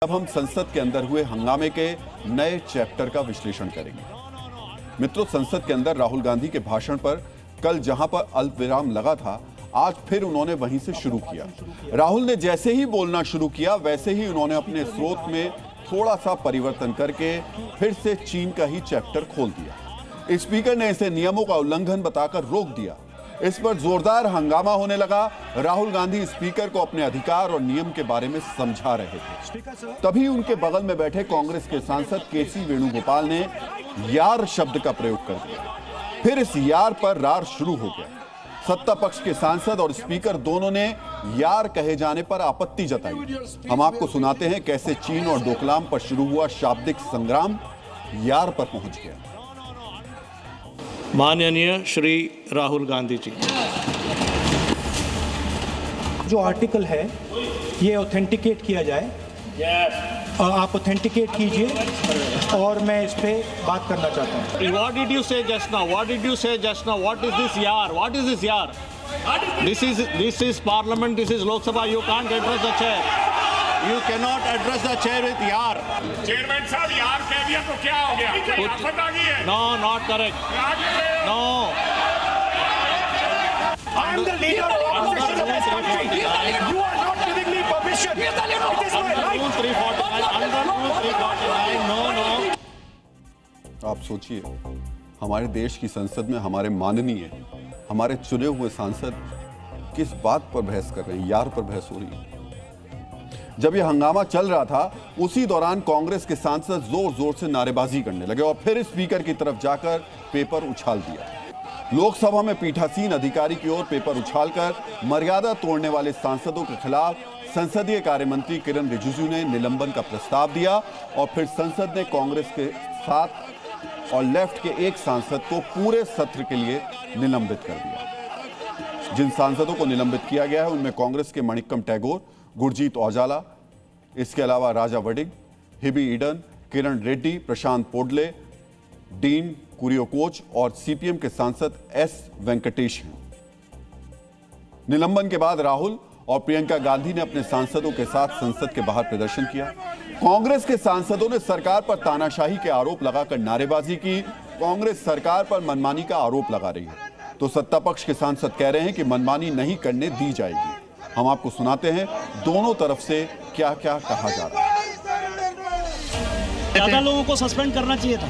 अब हम संसद के अंदर हुए हंगामे के नए चैप्टर का विश्लेषण करेंगे। मित्रों, संसद के अंदर राहुल गांधी के भाषण पर कल जहां पर अल्पविराम लगा था, आज फिर उन्होंने वहीं से शुरू किया। राहुल ने जैसे ही बोलना शुरू किया, वैसे ही उन्होंने अपने स्रोत में थोड़ा सा परिवर्तन करके फिर से चीन का ही चैप्टर खोल दिया। स्पीकर ने इसे नियमों का उल्लंघन बताकर रोक दिया। इस पर जोरदार हंगामा होने लगा। राहुल गांधी स्पीकर को अपने अधिकार और नियम के बारे में समझा रहे थे। तभी उनके बगल में बैठे कांग्रेस के सांसद केसी वेणुगोपाल ने यार शब्द का प्रयोग कर दिया। फिर इस यार पर रार शुरू हो गया। सत्ता पक्ष के सांसद और स्पीकर दोनों ने यार कहे जाने पर आपत्ति जताई। हम आपको सुनाते हैं कैसे चीन और डोकलाम पर शुरू हुआ शाब्दिक संग्राम यार पर पहुंच गया। माननीय श्री राहुल गांधी जी, जो आर्टिकल है ये ऑथेंटिकेट किया जाए। आप ऑथेंटिकेट कीजिए और मैं इस पे बात करना चाहता हूँ। What did you say just now? What did you say just now? What is this yaar? What is this yaar? This is Parliament. This is Lok Sabha. You can't address the chair. You cannot address the chair with yaar. Chairman साहब यार कह दिया तो क्या हो गया? कोई आफत आ गई है? No, not correct. No. I am the leader of the opposition of this country. You are not giving me permission. It is my right. Rule 349. No. आप सोचिए, हमारे देश की संसद में हमारे माननीय, हमारे चुने हुए सांसद किस बात पर बहस कर रहे हैं? यार पर बहस हो रही है। जब यह हंगामा चल रहा था, उसी दौरान कांग्रेस के सांसद जोर जोर से नारेबाजी करने लगे और फिर स्पीकर की तरफ जाकर पेपर उछाल दिया। लोकसभा में पीठासीन अधिकारी की ओर पेपर उछालकर मर्यादा तोड़ने वाले सांसदों के खिलाफ संसदीय कार्य मंत्री किरण रिजिजू ने निलंबन का प्रस्ताव दिया और फिर संसद ने कांग्रेस के साथ और लेफ्ट के एक सांसद को पूरे सत्र के लिए निलंबित कर दिया। जिन सांसदों को निलंबित किया गया है उनमें कांग्रेस के मणिक्कम टैगोर, गुरजीत औजाला, इसके अलावा राजा वडिग, हिबी ईडन, किरण रेड्डी, प्रशांत पोडले, डीन कुरियोकोच और सीपीएम के सांसद एस वेंकटेश हैं। निलंबन के बाद राहुल और प्रियंका गांधी ने अपने सांसदों के साथ संसद के बाहर प्रदर्शन किया। कांग्रेस के सांसदों ने सरकार पर तानाशाही के आरोप लगाकर नारेबाजी की। कांग्रेस सरकार पर मनमानी का आरोप लगा रही है, तो सत्ता पक्ष के सांसद कह रहे हैं कि मनमानी नहीं करने दी जाएगी। हम आपको सुनाते हैं दोनों तरफ से क्या क्या कहा जा रहा है। ज्यादा लोगों को सस्पेंड करना चाहिए था।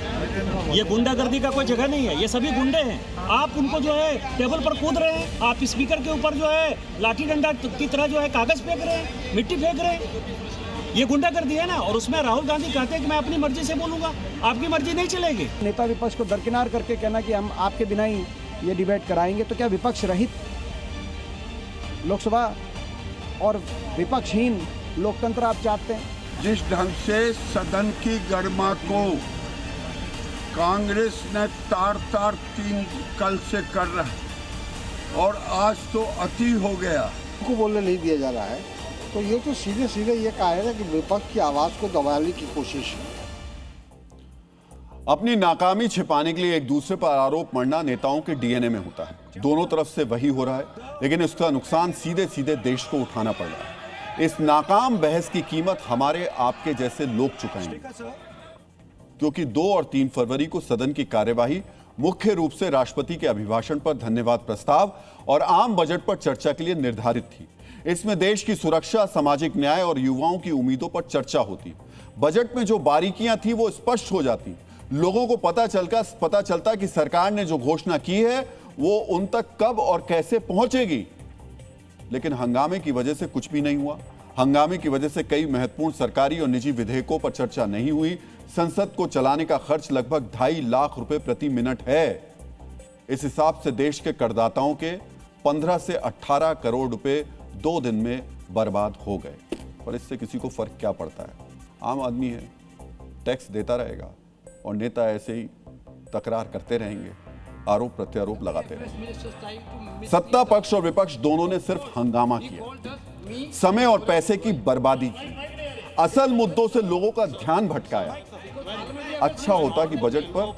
ये गुंडागर्दी का कोई जगह नहीं है। ये सभी गुंडे हैं। आप उनको जो है टेबल पर कूद रहे हैं। आप स्पीकर के ऊपर जो है लाठी डंडा की तरह जो है कागज फेंक रहे हैं, मिट्टी फेंक रहे हैं। ये गुंडागर्दी है ना। और उसमें राहुल गांधी कहते हैं कि मैं अपनी मर्जी से बोलूंगा। आपकी मर्जी नहीं चलेगी। नेता विपक्ष को दरकिनार करके कहना कि हम आपके बिना ही ये डिबेट कराएंगे, तो क्या विपक्ष रहित लोकसभा और विपक्षहीन लोकतंत्र आप चाहते हैं? जिस ढंग से सदन की गरिमा को कांग्रेस ने तार तार 3 कल से कर रहा है और आज तो अति हो गया, को बोलने नहीं दिया जा रहा है, तो ये तो सीधे सीधे ये कहा है कि विपक्ष की आवाज को दबाने की कोशिश है। अपनी नाकामी छिपाने के लिए एक दूसरे पर आरोप मढ़ना नेताओं के डीएनए में होता है। दोनों तरफ से वही हो रहा है, लेकिन इसका नुकसान सीधे सीधे देश को उठाना पड़ रहा है। इस नाकाम बहस की कीमत हमारे आपके जैसे लोग चुकाएंगे, क्योंकि 2 और 3 फरवरी को सदन की कार्यवाही मुख्य रूप से राष्ट्रपति के अभिभाषण पर धन्यवाद प्रस्ताव और आम बजट पर चर्चा के लिए निर्धारित थी। इसमें देश की सुरक्षा, सामाजिक न्याय और युवाओं की उम्मीदों पर चर्चा होती। बजट में जो बारीकियां थी वो स्पष्ट हो जाती। लोगों को पता चलता कि सरकार ने जो घोषणा की है वो उन तक कब और कैसे पहुंचेगी। लेकिन हंगामे की वजह से कुछ भी नहीं हुआ। हंगामे की वजह से कई महत्वपूर्ण सरकारी और निजी विधेयकों पर चर्चा नहीं हुई। संसद को चलाने का खर्च लगभग 2.5 लाख रुपए प्रति मिनट है। इस हिसाब से देश के करदाताओं के 15 से 18 करोड़ रुपए 2 दिन में बर्बाद हो गए। और इससे किसी को फर्क क्या पड़ता है? आम आदमी है, टैक्स देता रहेगा और नेता ऐसे ही तकरार करते रहेंगे, आरोप प्रत्यारोप लगाते रहेंगे। सत्ता पक्ष और विपक्ष दोनों ने सिर्फ हंगामा किया, समय और पैसे की बर्बादी की, असल मुद्दों से लोगों का ध्यान भटकाया। अच्छा होता कि बजट पर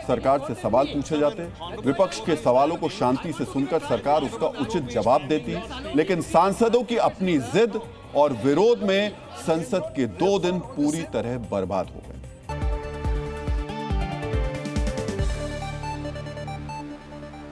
सरकार से सवाल पूछे जाते, विपक्ष के सवालों को शांति से सुनकर सरकार उसका उचित जवाब देती, लेकिन सांसदों की अपनी जिद और विरोध में संसद के 2 दिन पूरी तरह बर्बाद हो गए।